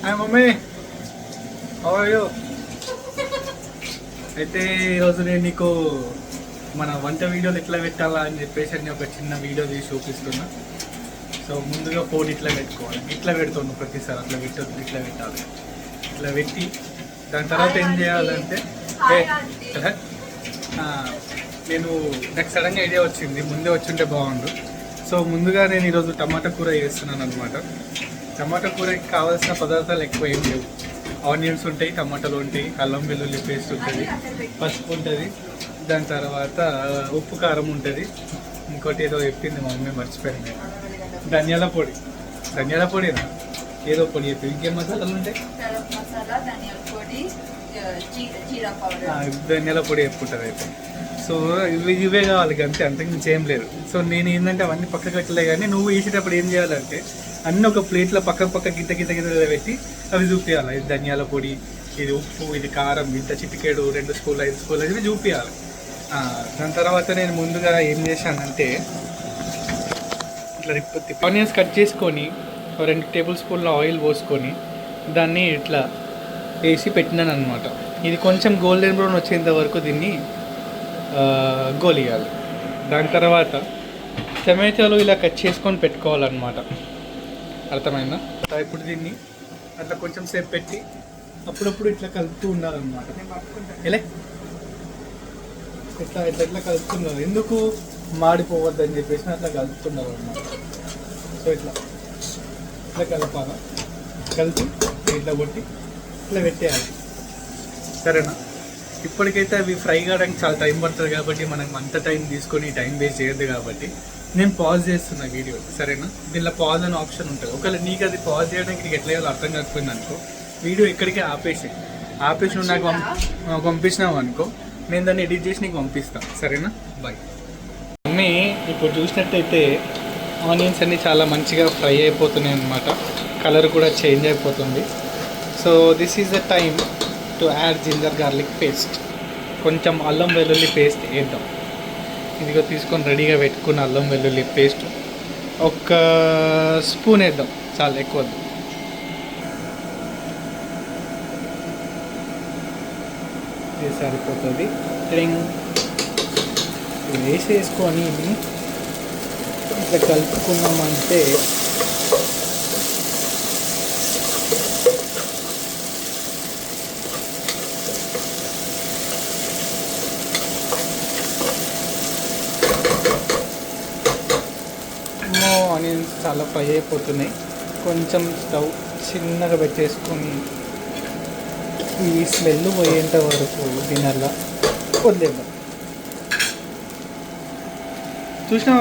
Hi mummy, how are you? అయితే ఈరోజు నేను నీకు మన వంట వీడియోలు ఎట్లా పెట్టాలా అని చెప్పేసి అని ఒక చిన్న వీడియో తీసి చూపిస్తున్నా. సో ముందుగా ఫోన్ ఇట్లా పెట్టుకోవాలి, ఇట్లా పెడుతున్నాను ప్రతిసారి అట్లా పెట్టద్దు, ఇట్లా పెట్టాలి. ఇట్లా పెట్టి దాని తర్వాత ఏం చేయాలంటే నేను నాకు సడన్గా ఐడియా వచ్చింది, ముందే వచ్చుంటే బాగుండు. సో ముందుగా నేను ఈరోజు టమాటా కూర చేస్తున్నాను అనమాట. టమాటా కూరకి కావాల్సిన పదార్థాలు ఎక్కువ ఏం లేవు. ఆనియన్స్ ఉంటాయి, టమాటాలు ఉంటాయి, అల్లం వెల్లుల్లి పేస్ట్ ఉంటుంది, పసుపు ఉంటుంది, దాని తర్వాత ఉప్పు కారం ఉంటుంది, ఇంకోటి ఏదో చెప్పింది మా మమ్మీ మర్చిపోయింది, ధనియాల పొడి. ధనియాల పొడినా ఏదో పొడి చెప్పి, ఇంకేం మసాలాలు ఉంటాయి? ధనియాల పొడి చెప్పుకుంటారు అయితే. సో ఇవే కావాలి అంతే, అంతకు మించి ఏం లేదు. సో నేను ఏంటంటే అవన్నీ పక్కకు పెట్టలే, కానీ నువ్వు వేసేటప్పుడు ఏం చేయాలంటే అన్నీ ఒక ప్లేట్లో పక్క గిద్ద పెట్టి అవి చూపించాలి. ఇది ధనియాల పొడి, ఇది ఉప్పు, ఇది కారం, ఇంత చిటికేడు, 2 స్పూన్లు 5 స్పూన్లు ఇవి చూపించాలి. దాని తర్వాత నేను ముందుగా ఏం చేశానంటే ఇట్లా ఆనియన్స్ కట్ చేసుకొని 2 టేబుల్ స్పూన్ల ఆయిల్ పోసుకొని దాన్ని ఇట్లా వేసి పెట్టినాను అనమాట. ఇది కొంచెం గోల్డెన్ బ్రౌన్ వచ్చేంత వరకు దీన్ని గోలియాలి. దాని తర్వాత టమాటాలు ఇలా కట్ చేసుకొని పెట్టుకోవాలన్నమాట. అర్థమైందా? ఇప్పుడు దీన్ని అట్లా కొంచెం సేపు పెట్టి అప్పుడప్పుడు ఇట్లా కలుపుతూ ఉండాలన్నమాట. ఎలా ఇట్లా కలుపుతున్నారు, ఎందుకు మాడిపోవద్దని చెప్పేసి అట్లా కలుపుతున్నారు అన్నమాట. సో ఇట్లా కలపాలి, కలిపి ఇట్లా కొట్టి ఇట్లా పెట్టేయాలి. సరేనా? ఇప్పటికైతే అవి ఫ్రై కావడానికి చాలా టైం పడుతుంది కాబట్టి మనకు అంత టైం తీసుకొని టైం వేస్ట్ చేయొద్దు కాబట్టి నేను పాజ్ చేస్తున్నా వీడియో. సరేనా? దీనిలో పాజ్ అనే ఆప్షన్ ఉంటుంది. ఒకవేళ నీకు అది పాజ్ చేయడానికి నీకు ఎట్లా చేయాలో అర్థం కాకపోయింది అనుకో, వీడియో ఇక్కడికి ఆపేసి నువ్వు నాకు పంపించినావు అనుకో, నేను దాన్ని ఎడిట్ చేసి నీకు పంపిస్తాను. సరేనా? బాయ్. మమ్మీ ఇప్పుడు చూసినట్టయితే ఆనియన్స్ అన్నీ చాలా మంచిగా ఫ్రై అయిపోతున్నాయి అన్నమాట. కలర్ కూడా చేంజ్ అయిపోతుంది. So this is the time to add ginger garlic paste. కొంచెం అల్లం వెల్లుల్లి పేస్ట్ వేద్దాం. ఇదిగో తీసుకొని రెడీగా పెట్టుకున్న అల్లం వెల్లుల్లి పేస్ట్ 1 స్పూన్ వేద్దాం, చాలా ఎక్కువ వద్దు. ఇది సరిపోతుంది. వేసేసుకొని ఇట్లా కలుపుకున్నామంటే ఆనియన్స్ చాలా ఫ్రై అయిపోతున్నాయి. కొంచెం స్టవ్ చిన్నగా పెట్టేసుకొని ఈ స్మెల్ పోయేంత వరకు దీనిలా వదిలేద్దాం. చూసినా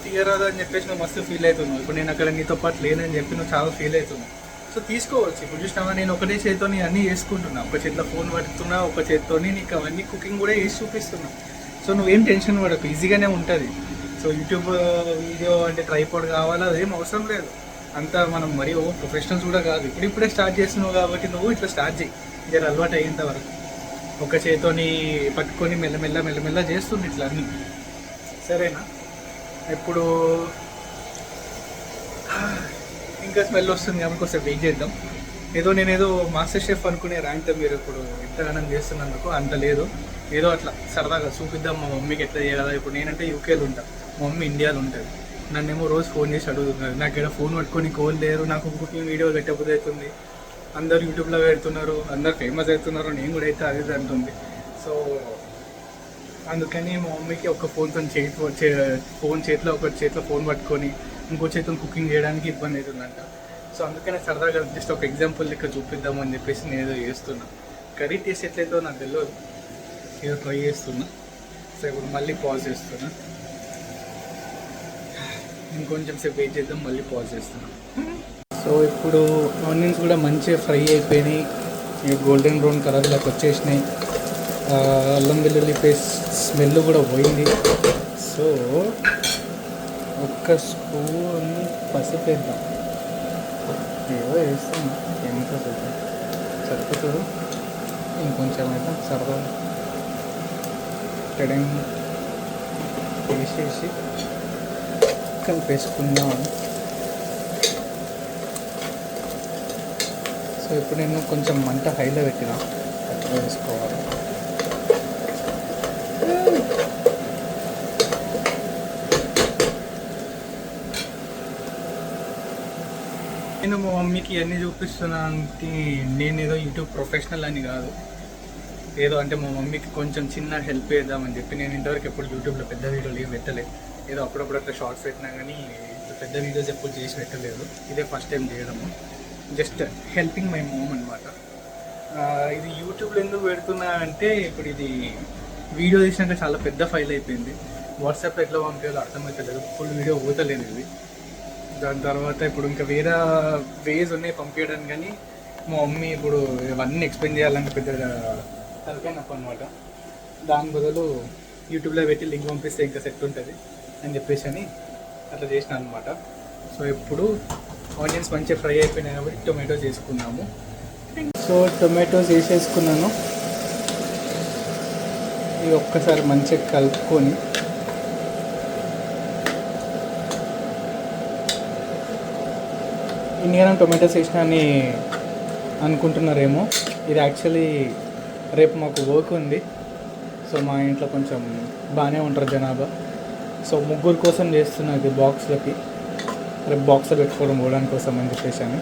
తీయరాదు అని చెప్పేసి నువ్వు మస్తు ఫీల్ అవుతున్నావు. ఇప్పుడు నేను అక్కడ నీతో పాటు లేనని చెప్పి నువ్వు చాలా ఫీల్ అవుతున్నావు. సో తీసుకోవచ్చు. ఇప్పుడు చూసినావా, నేను ఒకటే చేతితో అన్నీ వేసుకుంటున్నా. ఒక చేతిలో ఫోన్ పడుతున్నా, ఒక చేతితో నీకు అవన్నీ కుకింగ్ కూడా వేసి చూపిస్తున్నా. సో నువ్వేం టెన్షన్ పడకు, ఈజీగానే ఉంటుంది. సో యూట్యూబ్ వీడియో అంటే ట్రైపాడ్ కావాలా, అదేం అవసరం లేదు. అంతా మనం మరీ ప్రొఫెషనల్స్ కూడా కాదు. ఇప్పుడే స్టార్ట్ చేస్తున్నావు కాబట్టి నువ్వు ఇట్లా స్టార్ట్ చేయి, జర అలవాటు అయ్యేంత వరకు. ఒక చేతితోని పట్టుకొని మెల్లమెల్ల చేస్తుంది ఇట్లా అన్నీ. సరేనా? ఇప్పుడు ఇంకా స్మెల్ వస్తుంది కాబట్టి కొంచెం వెయిట్ చేద్దాం. నేనేదో మాస్టర్ షెఫ్ అనుకునే ర్యాంక్ మీరు ఇప్పుడు ఇంతగానం చేస్తున్నందుకు అంత లేదు. ఏదో అట్లా సరదాగా చూపిద్దాం మా మమ్మీకి ఎట్లా చేయాలి. ఇప్పుడు నేనంటే యూకేలో ఉంటా, మా మమ్మీ ఇండియాలో ఉంటుంది. నన్నేమో రోజు ఫోన్ చేసి అడుగుతున్నారు. నాకు ఇక్కడ ఫోన్ పట్టుకొని కోల్ లేరు, నాకు కుకింగ్ వీడియో పెట్టబోదు అవుతుంది. అందరు యూట్యూబ్లో పెడుతున్నారు, అందరు ఫేమస్ అవుతున్నారు, నేను కూడా అయితే అదే అంటుంది. సో అందుకని మా మమ్మీకి ఒక ఫోన్తో ఫోన్ చేతిలో ఒక చేతిలో ఫోన్ పట్టుకొని ఇంకో చేతిలో కుకింగ్ చేయడానికి ఇబ్బంది అవుతుందంట. సో అందుకనే సరదాగా జస్ట్ ఒక ఎగ్జాంపుల్ లెక్క చూపిద్దామని చెప్పేసి నేను ఏదో చేస్తున్నా. కర్రీ టేస్ట్ ఎట్లయితే నాకు తెలియదు, ఏదో ట్రై చేస్తున్నా. సో ఇప్పుడు మళ్ళీ పాజ్ చేస్తున్నా, ఇంకొంచెం సేపు వెయిట్ చేద్దాం, మళ్ళీ పాజ్ చేస్తున్నా. సో ఇప్పుడు ఆనియన్స్ కూడా మంచిగా ఫ్రై అయిపోయినాయి, గోల్డెన్ బ్రౌన్ కలర్లోకి వచ్చేసినాయి. అల్లం వెల్లుల్లి పేస్ట్ స్మెల్ కూడా పోయింది. సో 1 స్పూన్ పసుపు వేద్దాం. ఏదో వేస్తాను, ఎంత సరిపోతుంది. ఇంకొంచెం అయితే సరదాగా వేసేసి కలిపేసుకుందాం. సో ఇప్పుడు నేను కొంచెం మంట హైలో పెట్టిన అట్లా వేసుకోవాలి. నేను మా మమ్మీకి అన్నీ చూపిస్తున్నానికి నేను ఏదో యూట్యూబ్ ప్రొఫెషనల్ అని కాదు, ఏదో అంటే మా మమ్మీకి కొంచెం చిన్న హెల్ప్ చేద్దామని చెప్పి. నేను ఇంతవరకు ఎప్పుడు యూట్యూబ్లో పెద్ద వీడియోలు ఏం పెట్టలేదు, ఏదో అప్పుడప్పుడు అట్లా షార్ట్స్ పెట్టినా కానీ పెద్ద వీడియోస్ ఎప్పుడు చేసి పెట్టలేదు. ఇదే ఫస్ట్ టైం చేయడము, జస్ట్ హెల్పింగ్ మై మోమ్ అనమాట. ఇది యూట్యూబ్లో ఎందుకు పెడుతున్నా అంటే, ఇప్పుడు ఇది వీడియో తీసినాక చాలా పెద్ద ఫైల్ అయిపోయింది. వాట్సాప్లో ఎట్లా పంపించాలో అర్థమవుతలేదు, ఫుల్ వీడియో పోతలేదు ఇది. దాని తర్వాత ఇప్పుడు ఇంకా వేరే వేస్ ఉన్నాయి పంపించడానికి, కానీ మా మమ్మీ ఇప్పుడు ఇవన్నీ ఎక్స్ప్లెయిన్ చేయాలంటే పెద్ద తలకాయనొప్పి అనమాట. దాని బదులు యూట్యూబ్లో పెట్టి లింక్ పంపిస్తే ఇంకా సెట్ ఉంటుంది అని చెప్పేసి అని అట్లా చేసిన అనమాట. సో ఇప్పుడు ఆనియన్స్ మంచిగా ఫ్రై అయిపోయినాయి కాబట్టి టొమాటోస్ వేసుకున్నాము. సో టొమాటోస్ వేసేసుకున్నాను. ఇది ఒక్కసారి మంచిగా కలుపుకొని ఇన్నిగానం టొమాటోస్ వేసినా అని అనుకుంటున్నారేమో. ఇది యాక్చువల్లీ రేపు మాకు వర్క్ ఉంది. సో మా ఇంట్లో కొంచెం బాగానే ఉంటారు జనాభా. సో ముగ్గురు కోసం చేస్తున్నా ఇది బాక్స్లకి, రేపు బాక్స్లో పెట్టుకోవడం పోవడానికి కోసం అని చెప్పేసి అని.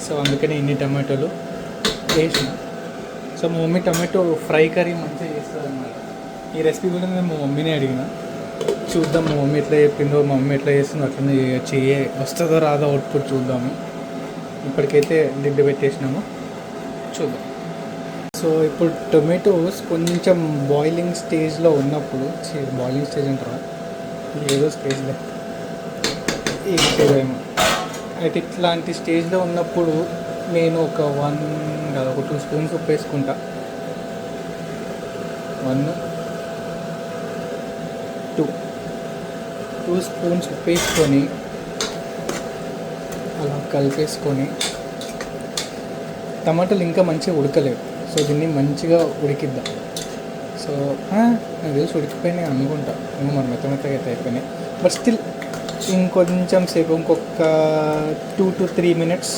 సో అందుకని ఇన్ని టమాటోలు వేసిన. సో మా మమ్మీ టమాటో ఫ్రై కర్రీ మంచిగా చేస్తుంది అన్నమాట. ఈ రెసిపీ కూడా నేను మా మమ్మీనే అడిగిన, చూద్దాం మా మమ్మీ ఎట్లా చెప్పిందో, మా మమ్మీ ఎట్లా చేస్తుందో అట్లనే వస్తుందో రాదో అవుట్పుట్ చూద్దాము. ఇప్పటికైతే లిడ్ పెట్టేసినాము, చూద్దాం. సో ఇప్పుడు టొమాటోస్ కొంచెం బాయిలింగ్ స్టేజ్లో ఉన్నప్పుడు, బాయిలింగ్ స్టేజ్ అంటారా, ఏదో స్టేజ్లో ఈ స్టేజ్ ఏమో అయితే, ఇట్లాంటి స్టేజ్లో ఉన్నప్పుడు నేను ఒక 2 స్పూన్స్ ఉప్పు వేసుకుంటా. 2 స్పూన్స్ ఉప్పు వేసుకొని అలా కలిపేసుకొని, టమాటాలు ఇంకా మంచిగా ఉడకలేవు, సో దీన్ని మంచిగా ఉడికిద్దాం. సో నాకు తెలిసి ఉడికిపోయినాయి అనుకుంటా, ఏమో మరి మెత్తగా అయితే అయిపోయినాయి. బట్ స్టిల్ ఇంకొంచెం సేపు, ఇంకొక 2 to 3 minutes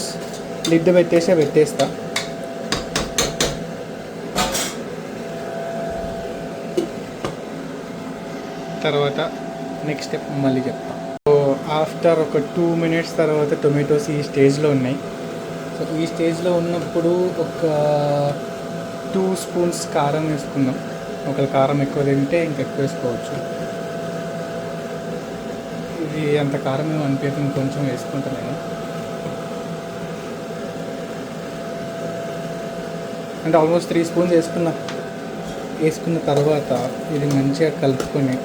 లిడ్ పెట్టేస్తా. తర్వాత నెక్స్ట్ స్టెప్ మళ్ళీ చెప్తా. సో ఆఫ్టర్ ఒక 2 minutes తర్వాత టొమాటోస్ ఈ స్టేజ్లో ఉన్నాయి. సో ఈ స్టేజ్లో ఉన్నప్పుడు ఒక 2 స్పూన్స్ కారం వేసుకుందాం. ఒకవేళ కారం ఎక్కువ తింటే ఇంకెక్కువ వేసుకోవచ్చు. ఇది అంత కారం ఏమి అనిపించదు, కొంచెం వేసుకుంటా నేను. అంటే ఆల్మోస్ట్ 3 స్పూన్స్ వేసుకున్న తర్వాత ఇది మంచిగా కలుపుకొని,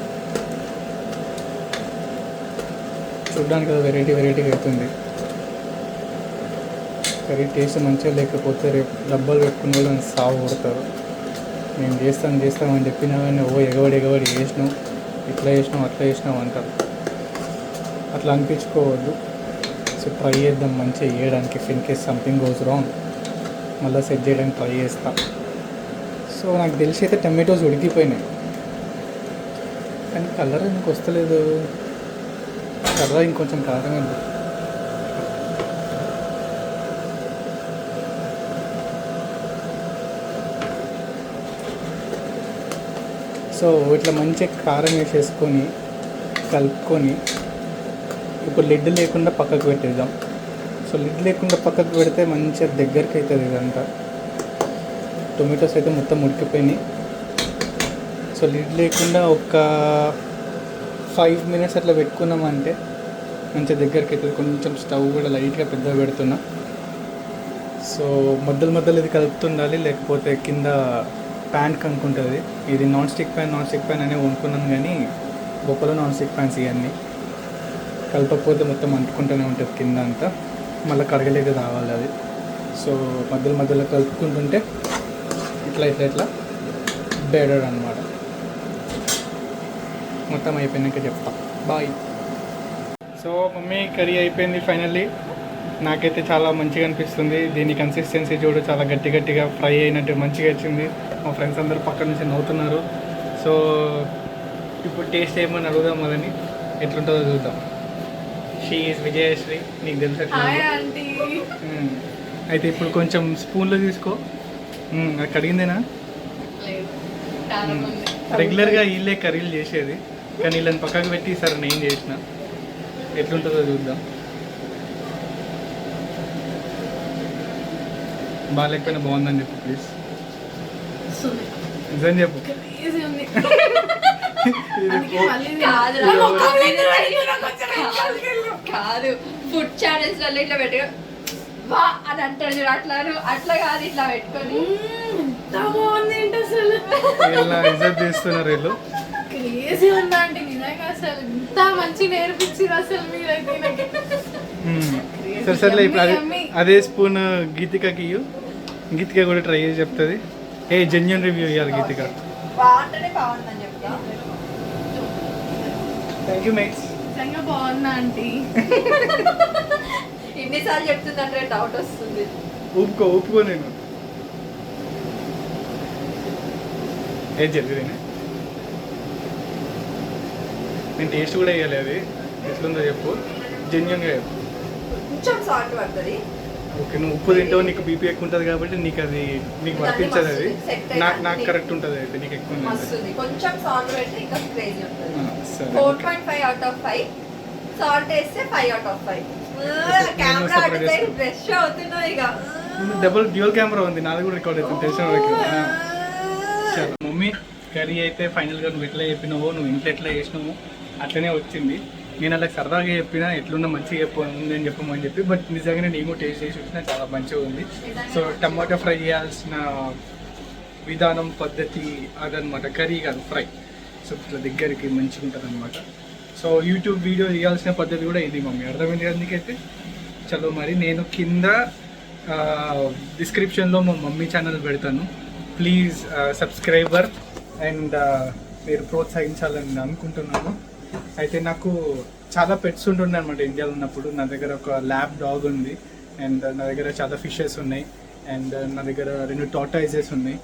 చూడ్డానికి అది వెరైటీగా అవుతుంది. కర్రీ టేస్ట్ మంచిగా లేకపోతే రేపు డబ్బాలు పెట్టుకున్న వాళ్ళు నన్ను సాగు కొడతారు. నేను చేస్తామని చెప్పినా కానీ ఎగబడి చేసినావు, ఇట్లా చేసినావు అట్లా చేసినావు అంటారు. అట్లా అనిపించుకోవద్దు. సో ట్రై చేద్దాం మంచిగా చేయడానికి. In case something goes wrong మళ్ళీ సెట్ చేయడానికి ట్రై చేస్తా. సో నాకు తెలిసి అయితే టమాటోస్ ఉడికిపోయినాయి, కానీ కలర్ ఎందుకు వస్తలేదు? కలర్ ఇంకొంచెం కారం ఎందుకు? సో ఇట్లా మంచిగా కారం వేసేసుకొని కలుపుకొని ఇప్పుడు లిడ్ లేకుండా పక్కకు పెట్టేద్దాం. సో లిడ్ లేకుండా పక్కకు పెడితే మంచిగా దగ్గరికి అవుతుంది ఇదంతా. టొమాటోస్ అయితే మొత్తం ఉడికిపోయినాయి. సో లిడ్ లేకుండా ఒక 5 minutes అట్లా పెట్టుకున్నామంటే మంచిగా దగ్గరికి అవుతుంది. కొంచెం స్టవ్ కూడా లైట్గా పెద్దగా పెడుతున్నా. సో మధ్యలో ఇది కలుపుతుండాలి, లేకపోతే కింద ప్యాన్ కనుక్కుంటుంది. ఇది నాన్ స్టిక్ ప్యాన్ అనే కొనుక్కున్నాను, కానీ బొక్కలో నాన్ స్టిక్ ప్యాన్స్ ఇవన్నీ కలపకపోతే మొత్తం అంటుకుంటూనే ఉంటుంది కింద అంతా, మళ్ళీ కడగలేదు రావాలి అది. సో మధ్యలో కలుపుకుంటుంటే ఇట్లా బేడర్ అనమాట. మొత్తం అయిపోయినాక చెప్తా, బాయ్. సో మమ్మీ కర్రీ అయిపోయింది ఫైనల్లీ. నాకైతే చాలా మంచిగా అనిపిస్తుంది. దీని కన్సిస్టెన్సీ చూడు, చాలా గట్టిగా ఫ్రై అయినట్టు మంచిగా వచ్చింది. మా ఫ్రెండ్స్ అందరూ పక్క నుంచి నవ్వుతున్నారు. సో ఇప్పుడు టేస్ట్ ఏమని అడుగుదాం అదని, ఎట్లుంటుందో చూద్దాం. షీ ఈజ్ విజయశ్రీ, నీకు తెలుసు. అయితే ఇప్పుడు కొంచెం స్పూన్లో తీసుకో. అది కడిగిందేనా? రెగ్యులర్గా వీళ్ళే కర్రీలు చేసేది, కానీ వీళ్ళని పక్కకు పెట్టి సరే నేను చేసిన ఎట్లుంటుందో చూద్దాం. బాగాలేకపోయినా బాగుందని చెప్పు ప్లీజ్. నిజం చెప్పు. కాదు, ఫుడ్ ఛానల్స్ వల్ల ఇట్లా పెట్టు వా అని అంటాడు చూడు, అట్లా కాదు, ఇట్లా పెట్టుకొని అసలు ఇలా ఇజ్జత్ చేస్తున్నారు వీళ్ళు. క్రేజీ ఉందా అంటే నిజంగా అసలు ఇంత మంచి నేర్పించారు అసలు మీరైతే. సరే సర్లే, ఇప్పుడు అదే స్పూన్ గీతికకి ఇయ్యు. గీతిక కూడా ట్రై చేసి చెప్తుంది. జెన్యూన్ రివ్యూ ఇవ్వాలి గీతిక. బాగుంటేనే బాగుందని చెప్తా. Thank you mates. నిజంగా బాగుందా ఆంటీ? ఇన్నిసార్లు చెప్తుందంటే డౌట్ వస్తుంది. ఊపుకో నేను ఏం జరిగింది. నేను టేస్ట్ కూడా వేయాలి, అది ఎట్లుందో చెప్పు, జెన్యూన్గా చెప్పు. కొంచెం సాల్ట్ పడుతుంది. ఓకే, నువ్వు ఉప్పు తింటావు, నీకు బీపీ ఎక్కువ ఉంటుంది కాబట్టి నీకు అది నీకు వర్తించదు. అది నాకు కరెక్ట్ ఉంటుంది, అయితే నీకు ఎక్కువ కొంచెం సాల్ట్ పెడితే ఇంకా క్రేజీ ఉంటుంది. 4.5 out of 5. సాల్ట్ వేస్తే 5 out of 5. కెమెరా అటు సైడ్ బ్రష్ అవుతున్నా ఇక. డ్యూయల్ కెమెరా ఉంది, నాది కూడా రికార్డ్ అవుతుంది తెలిసిన. మమ్మీ కర్రీ అయితే ఫైనల్గా నువ్వు ఎట్లా చెప్పినావో, నువ్వు ఇంట్లో ఎట్లా చేసినావో అట్లనే వచ్చింది. నేను అలా సరదాగా చెప్పినా ఎట్లున్నా మంచిగా చెప్పి అని చెప్పమని చెప్పి, బట్ నిజంగానే నేను టేస్ట్ చేసి వచ్చినా చాలా మంచిగా ఉంది. సో టమాటా ఫ్రై చేయాల్సిన విధానం పద్ధతి అదనమాట, కర్రీ కాదు ఫ్రై. సో ఇట్లా దగ్గరికి మంచిగా ఉంటుంది అనమాట. సో యూట్యూబ్ వీడియో చేయాల్సిన పద్ధతి కూడా ఇది మమ్మీ, అర్థమైంది కదా నీకైతే. చలో మరి నేను కింద డిస్క్రిప్షన్లో మా మమ్మీ ఛానల్ పెడతాను, ప్లీజ్ సబ్స్క్రైబర్ అండ్ మీరు ప్రోత్సహించాలని అనుకుంటున్నాను. అయితే నాకు చాలా పెట్స్ ఉంటుండే అనమాట ఇండియాలో ఉన్నప్పుడు. నా దగ్గర ఒక ల్యాబ్ డాగ్ ఉంది, అండ్ నా దగ్గర చాలా ఫిషెస్ ఉన్నాయి, అండ్ నా దగ్గర 2 టార్టాయిజెస్ ఉన్నాయి.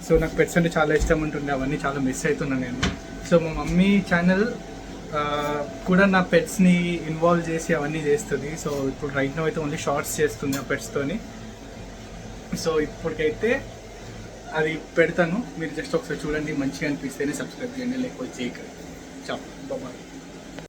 సో నాకు పెట్స్ అంటే చాలా ఇష్టం ఉంటుండే, అవన్నీ చాలా మిస్ అవుతున్నాను నేను. సో మా మమ్మీ ఛానల్ కూడా నా పెట్స్ని ఇన్వాల్వ్ చేసి అవన్నీ చేస్తుంది. సో ఇప్పుడు రైట్ నో అయితే ఓన్లీ షార్ట్స్ చేస్తుంది ఆ పెట్స్తోని. సో ఇప్పటికైతే అది పెడతాను, మీరు జస్ట్ ఒకసారి చూడండి, మంచిగా అనిపిస్తేనే సబ్స్క్రైబ్ చేయండి, లేకపోతే చేయకండి. చాలు, బాయ్.